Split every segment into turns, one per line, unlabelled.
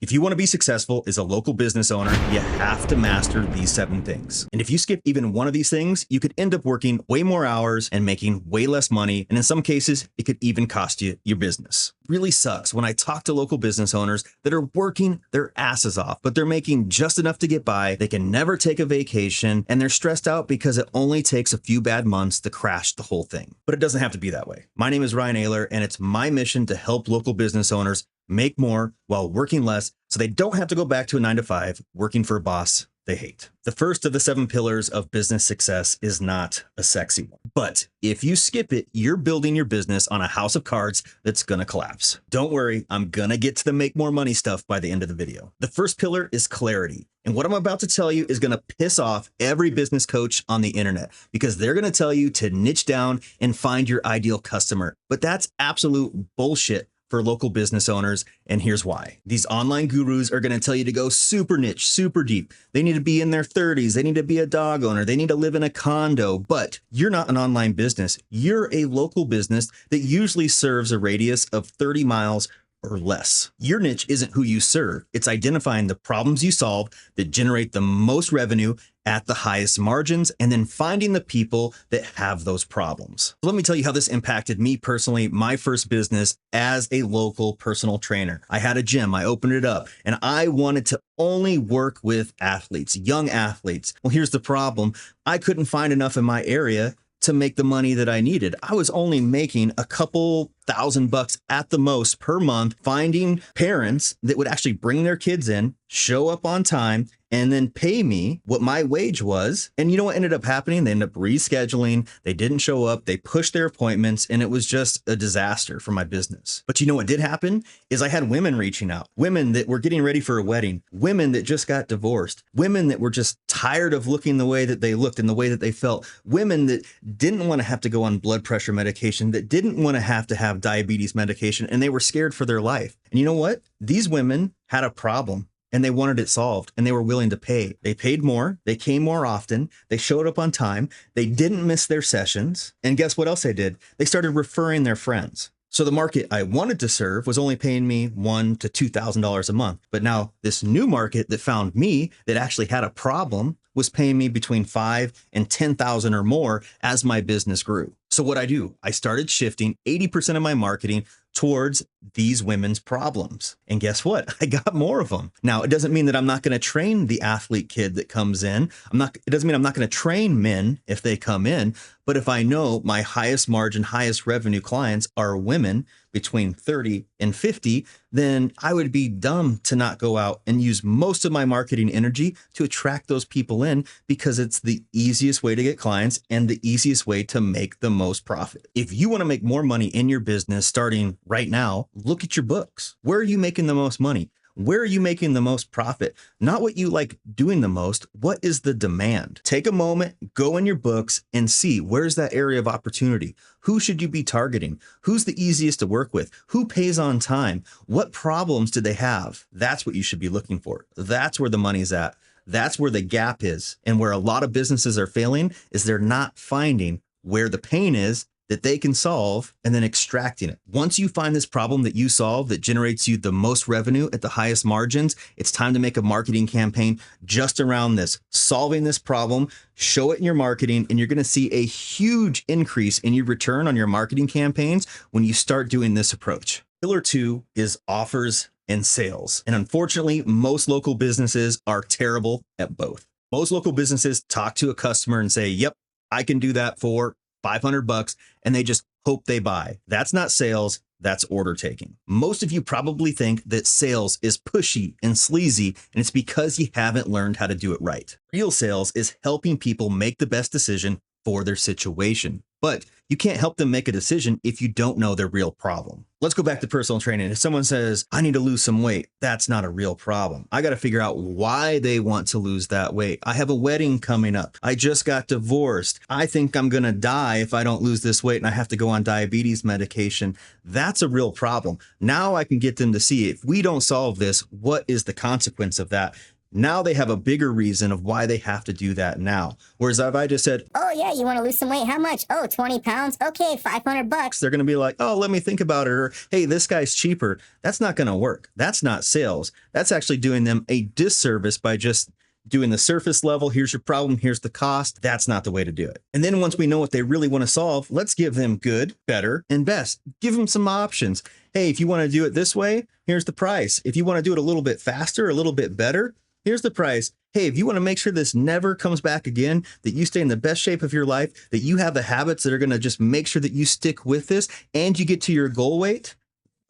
If you want to be successful as a local business owner, you have to master these 7 things. And if you skip even one of these things, you could end up working way more hours and making way less money. And in some cases, it could even cost you your business. Really sucks when I talk to local business owners that are working their asses off, but they're making just enough to get by. They can never take a vacation and they're stressed out because it only takes a few bad months to crash the whole thing. But it doesn't have to be that way. My name is Ryan Ayler, and it's my mission to help local business owners make more while working less so they don't have to go back to a 9-to-5 working for a boss they hate. The first of the 7 pillars of business success is not a sexy one, but if you skip it, you're building your business on a house of cards that's gonna collapse. Don't worry, I'm gonna get to the make more money stuff by the end of the video. The first pillar is clarity. And what I'm about to tell you is gonna piss off every business coach on the internet because they're gonna tell you to niche down and find your ideal customer. But that's absolute bullshit for local business owners, and here's why. These online gurus are gonna tell you to go super niche, super deep. They need to be in their 30s, they need to be a dog owner, they need to live in a condo, but you're not an online business. You're a local business that usually serves a radius of 30 miles or less. Your niche isn't who you serve. It's identifying the problems you solve that generate the most revenue at the highest margins, and then finding the people that have those problems. Let me tell you how this impacted me personally, my first business as a local personal trainer. I had a gym, I opened it up, and I wanted to only work with athletes, young athletes. Well, here's the problem. I couldn't find enough in my area to make the money that I needed. I was only making a couple $1,000 at the most per month, finding parents that would actually bring their kids in, show up on time, and then pay me what my wage was. And you know what ended up happening? They ended up rescheduling. They didn't show up. They pushed their appointments, and it was just a disaster for my business. But you know what did happen is I had women reaching out, women that were getting ready for a wedding, women that just got divorced, women that were just tired of looking the way that they looked and the way that they felt, women that didn't want to have to go on blood pressure medication, that didn't want to have diabetes medication, and they were scared for their life. And you know what? These women had a problem and they wanted it solved, and they were willing to pay. They paid more, they came more often, they showed up on time, they didn't miss their sessions, and guess what else they did? They started referring their friends. So the market I wanted to serve was only paying me $1,000 to $2,000 a month. But now this new market that found me that actually had a problem was paying me between $5,000 and $10,000 or more as my business grew. So what I started shifting 80% of my marketing towards these women's problems. And guess what? I got more of them. Now, it doesn't mean that I'm not going to train the athlete kid that comes in. It doesn't mean I'm not going to train men if they come in. But if I know my highest margin, highest revenue clients are women between 30 and 50, then I would be dumb to not go out and use most of my marketing energy to attract those people in, because it's the easiest way to get clients and the easiest way to make the most profit. If you want to make more money in your business starting right now, look at your books. Where are you making the most money? Where are you making the most profit? Not what you like doing the most. What is the demand? Take a moment, go in your books and see where's that area of opportunity. Who should you be targeting? Who's the easiest to work with? Who pays on time? What problems do they have? That's what you should be looking for. That's where the money's at. That's where the gap is. And where a lot of businesses are failing is they're not finding where the pain is that they can solve and then extracting it. Once you find this problem that you solve that generates you the most revenue at the highest margins, it's time to make a marketing campaign just around this, solving this problem, show it in your marketing, and you're gonna see a huge increase in your return on your marketing campaigns when you start doing this approach. Pillar 2 is offers and sales. And unfortunately, most local businesses are terrible at both. Most local businesses talk to a customer and say, yep, I can do that for $500, and they just hope they buy. That's not sales, that's order taking. Most of you probably think that sales is pushy and sleazy, and it's because you haven't learned how to do it right. Real sales is helping people make the best decision for their situation. But you can't help them make a decision if you don't know their real problem. Let's go back to personal training. If someone says, I need to lose some weight, that's not a real problem. I got to figure out why they want to lose that weight. I have a wedding coming up. I just got divorced. I think I'm going to die if I don't lose this weight and I have to go on diabetes medication. That's a real problem. Now I can get them to see, if we don't solve this, what is the consequence of that? Now they have a bigger reason of why they have to do that now. Whereas if I just said,
oh yeah, you want to lose some weight? How much? Oh, 20 pounds. Okay, $500.
they're going to be like, oh, let me think about it. Or, hey, this guy's cheaper. That's not going to work. That's not sales. That's actually doing them a disservice by just doing the surface level. Here's your problem. Here's the cost. That's not the way to do it. And then once we know what they really want to solve, let's give them good, better, and best. Give them some options. Hey, if you want to do it this way, here's the price. If you want to do it a little bit faster, a little bit better, here's the price. Hey, if you want to make sure this never comes back again, that you stay in the best shape of your life, that you have the habits that are going to just make sure that you stick with this and you get to your goal weight,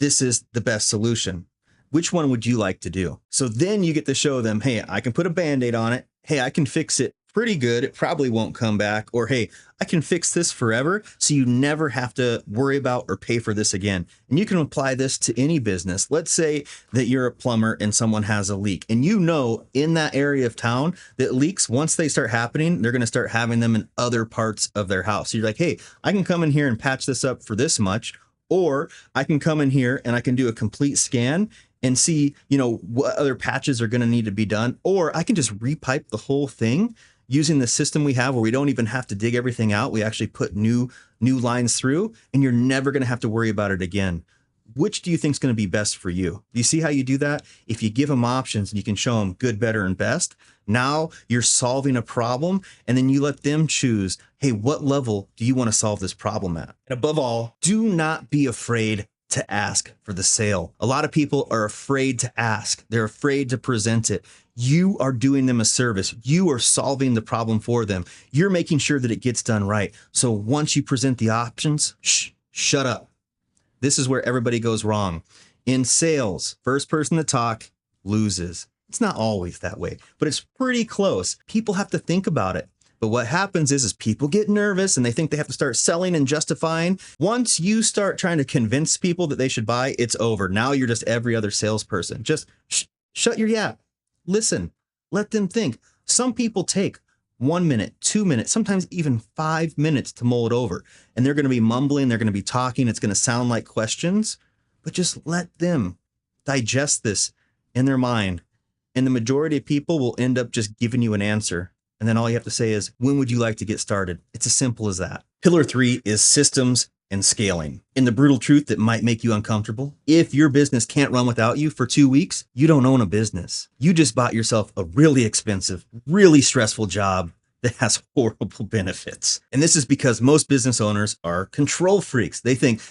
this is the best solution. Which one would you like to do? So then you get to show them, hey, I can put a Band-Aid on it. Hey, I can fix it pretty good. It probably won't come back. Or, hey, I can fix this forever. So you never have to worry about or pay for this again. And you can apply this to any business. Let's say that you're a plumber and someone has a leak. And you know in that area of town that leaks, once they start happening, they're going to start having them in other parts of their house. So you're like, hey, I can come in here and patch this up for this much. Or I can come in here and I can do a complete scan and see, what other patches are going to need to be done. Or I can just repipe the whole thing using the system we have where we don't even have to dig everything out. We actually put new lines through and you're never going to have to worry about it again. Which do you think is going to be best for you? Do you see how you do that? If you give them options and you can show them good, better, and best, now you're solving a problem and then you let them choose, hey, what level do you want to solve this problem at? And above all, do not be afraid to ask for the sale. A lot of people are afraid to ask. They're afraid to present it. You are doing them a service. You are solving the problem for them. You're making sure that it gets done right. So once you present the options, shut up. This is where everybody goes wrong. In sales, first person to talk loses. It's not always that way, but it's pretty close. People have to think about it. But what happens is people get nervous and they think they have to start selling and justifying. Once you start trying to convince people that they should buy, it's over. Now you're just every other salesperson. Just shut your yap. Listen, let them think. Some people take 1 minute, 2 minutes, sometimes even 5 minutes to mull it over. And they're going to be mumbling. They're going to be talking. It's going to sound like questions, but just let them digest this in their mind. And the majority of people will end up just giving you an answer. And then all you have to say is, when would you like to get started? It's as simple as that. Pillar 3 is systems and scaling. And the brutal truth that might make you uncomfortable, if your business can't run without you for 2 weeks, you don't own a business. You just bought yourself a really expensive, really stressful job that has horrible benefits. And this is because most business owners are control freaks. They think,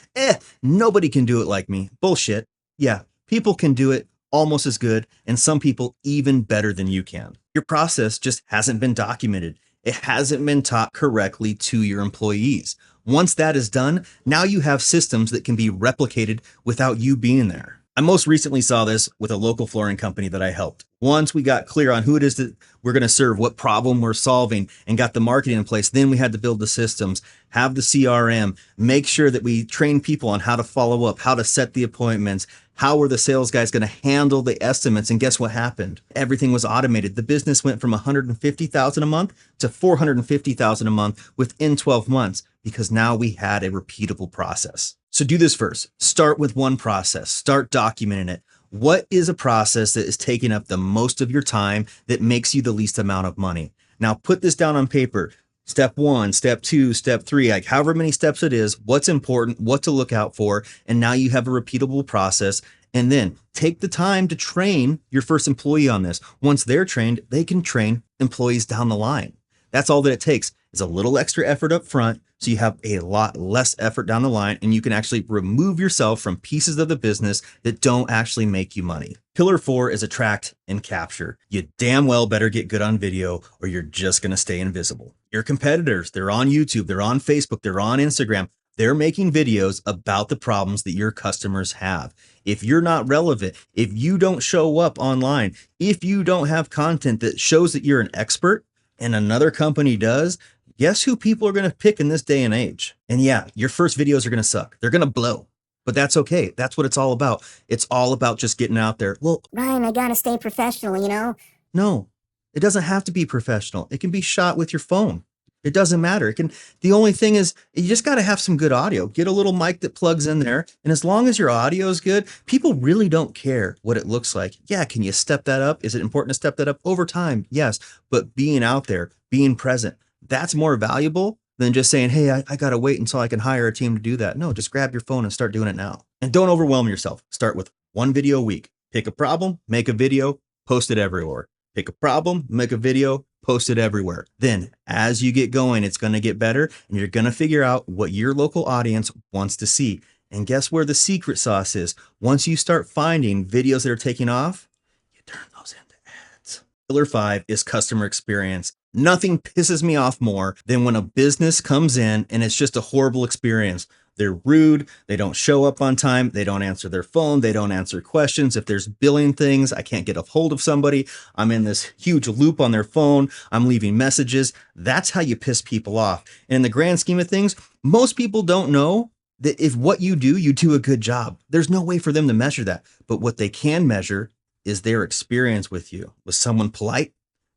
nobody can do it like me. Bullshit. Yeah, people can do it almost as good, and some people even better than you can. Your process just hasn't been documented. It hasn't been taught correctly to your employees. Once that is done, now you have systems that can be replicated without you being there. I most recently saw this with a local flooring company that I helped. Once we got clear on who it is that we're going to serve, what problem we're solving, and got the marketing in place, then we had to build the systems, have the CRM, make sure that we train people on how to follow up, how to set the appointments, how were the sales guys going to handle the estimates, and guess what happened? Everything was automated. The business went from $150,000 a month to $450,000 a month within 12 months because now we had a repeatable process. So do this first. Start with one process. Start documenting it. What is a process that is taking up the most of your time that makes you the least amount of money? Now put this down on paper. Step 1, step 2, step 3, like however many steps it is, what's important, what to look out for. And now you have a repeatable process. And then take the time to train your first employee on this. Once they're trained, they can train employees down the line. That's all that it takes is a little extra effort up front. So you have a lot less effort down the line and you can actually remove yourself from pieces of the business that don't actually make you money. Pillar 4 is attract and capture. You damn well better get good on video or you're just going to stay invisible. Your competitors, they're on YouTube, they're on Facebook, they're on Instagram. They're making videos about the problems that your customers have. If you're not relevant, if you don't show up online, if you don't have content that shows that you're an expert and another company does, guess who people are going to pick in this day and age? And yeah, your first videos are going to suck. They're going to blow, but that's okay. That's what it's all about. It's all about just getting out there. Well,
Ryan, I got to stay professional,
No, it doesn't have to be professional. It can be shot with your phone. It doesn't matter. The only thing is you just got to have some good audio. Get a little mic that plugs in there. And as long as your audio is good, people really don't care what it looks like. Yeah. Can you step that up? Is it important to step that up over time? Yes. But being out there, being present, that's more valuable than just saying, hey, I got to wait until I can hire a team to do that. No, just grab your phone and start doing it now. And don't overwhelm yourself. Start with one video a week. Pick a problem, make a video, post it everywhere. Pick a problem, make a video, post it everywhere. Then as you get going, it's going to get better and you're going to figure out what your local audience wants to see. And guess where the secret sauce is? Once you start finding videos that are taking off, you turn those into ads. Pillar 5 is customer experience. Nothing pisses me off more than when a business comes in and it's just a horrible experience. They're rude. They don't show up on time. They don't answer their phone. They don't answer questions. If there's billing things, I can't get a hold of somebody. I'm in this huge loop on their phone. I'm leaving messages. That's how you piss people off. And in the grand scheme of things, most people don't know that if what you do a good job. There's no way for them to measure that. But what they can measure is their experience with you. Was someone polite?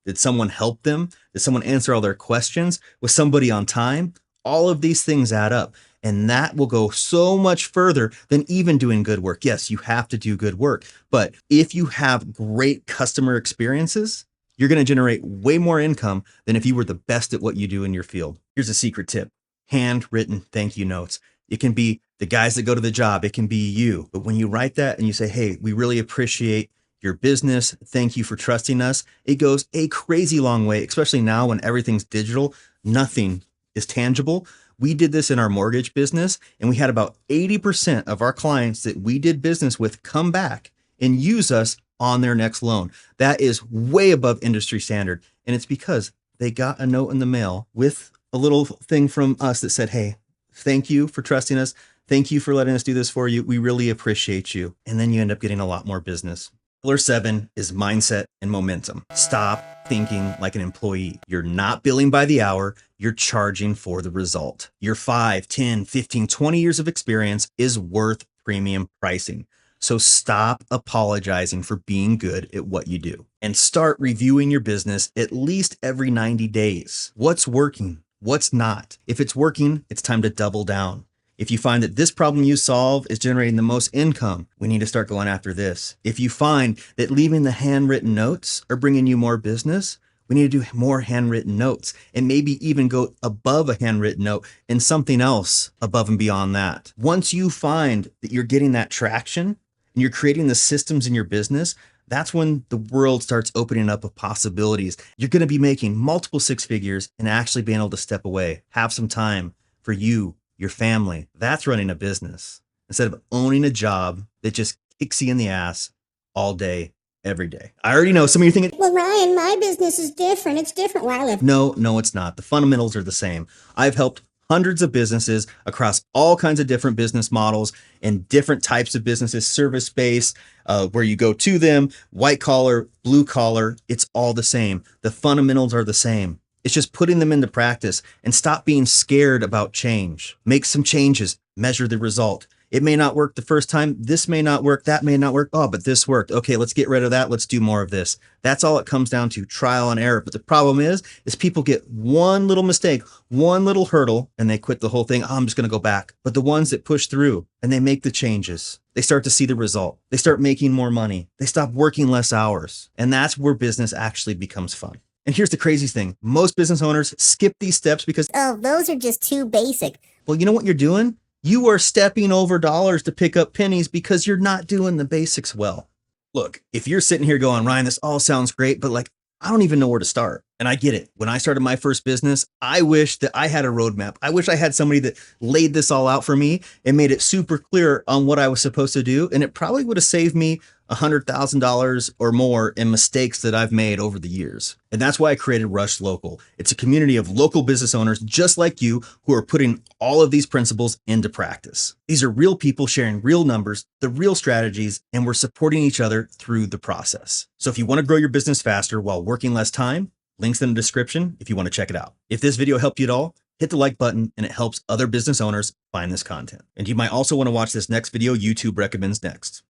Did someone help them? Did someone answer all their questions? Was somebody on time? All of these things add up. And that will go so much further than even doing good work. Yes, you have to do good work. But if you have great customer experiences, you're going to generate way more income than if you were the best at what you do in your field. Here's a secret tip. Handwritten thank you notes. It can be the guys that go to the job. It can be you. But when you write that and you say, hey, we really appreciate your business. Thank you for trusting us. It goes a crazy long way, especially now when everything's digital. Nothing is tangible. We did this in our mortgage business, and we had about 80% of our clients that we did business with come back and use us on their next loan. That is way above industry standard. And it's because they got a note in the mail with a little thing from us that said, hey, thank you for trusting us. Thank you for letting us do this for you. We really appreciate you. And then you end up getting a lot more business. Pillar 7 is mindset and momentum. Stop thinking like an employee. You're not billing by the hour. You're charging for the result. Your 5, 10, 15, 20 years of experience is worth premium pricing. So stop apologizing for being good at what you do and start reviewing your business at least every 90 days. What's working? What's not? If it's working, it's time to double down. If you find that this problem you solve is generating the most income, we need to start going after this. If you find that leaving the handwritten notes are bringing you more business, we need to do more handwritten notes and maybe even go above a handwritten note and something else above and beyond that. Once you find that you're getting that traction and you're creating the systems in your business, that's when the world starts opening up of possibilities. You're going to be making multiple six figures and actually being able to step away, have some time for you, your family. That's running a business instead of owning a job that just kicks you in the ass all day, every day. I already know some of you thinking,
Well, Ryan, my business is different. It's different where I live.
no, it's not. The fundamentals are the same. I've helped hundreds of businesses across all kinds of different business models and different types of businesses, service-based, where you go to them, white collar, blue collar, it's all the same. The fundamentals are the same. It's just putting them into practice and stop being scared about change. Make some changes, measure the result. It may not work the first time. This may not work. That may not work. Oh, but this worked. Okay, let's get rid of that. Let's do more of this. That's all it comes down to, trial and error. But the problem is people get one little mistake, one little hurdle, and they quit the whole thing. Oh, I'm just going to go back. But the ones that push through and they make the changes, they start to see the result. They start making more money. They stop working less hours. And that's where business actually becomes fun. And here's the crazy thing. Most business owners skip these steps because,
Oh, those are just too basic.
well, you know what you're doing? You are stepping over dollars to pick up pennies because you're not doing the basics well. Look, if you're sitting here going, Ryan, this all sounds great, but like, I don't even know where to start. And I get it. When I started my first business, I wish that I had a roadmap. I wish I had somebody that laid this all out for me and made it super clear on what I was supposed to do. And it probably would have saved me $100,000 or more in mistakes that I've made over the years. And that's why I created Rush Local. It's a community of local business owners just like you who are putting all of these principles into practice. These are real people sharing real numbers, the real strategies, and we're supporting each other through the process. So if you want to grow your business faster while working less time, links in the description if you want to check it out. If this video helped you at all, hit the like button and it helps other business owners find this content. And you might also want to watch this next video YouTube recommends next.